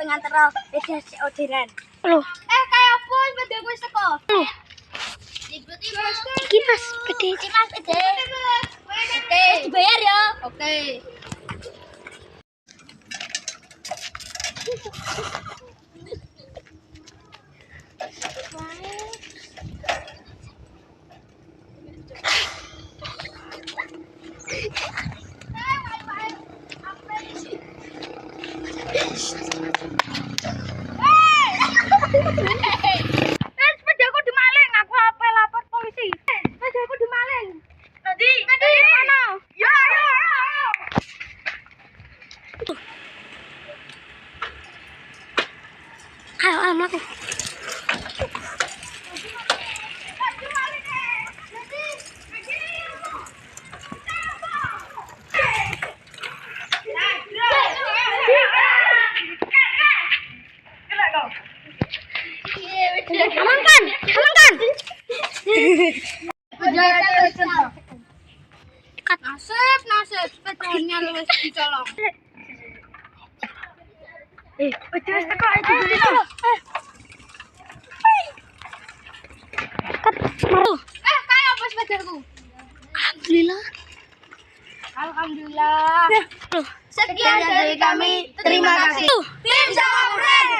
nganter mediasi orderan. Loh, Kayak apa sepeda gue teko? loh. Iki Mas, gede. Mas, gede. Oke, dibayar ya. Oke. Sepedaku dimaling, aku apa lapor polisi. Sepedaku dimaling. Tadi mana? Ya. Ayo, mlaku. Amankan. Nasib sepedanya luwes dicolong. Wis teko iki dulu. Kayak apa sepedaku? Alhamdulillah. Sekian dari kami. Terima kasih. Tim Sama Friend.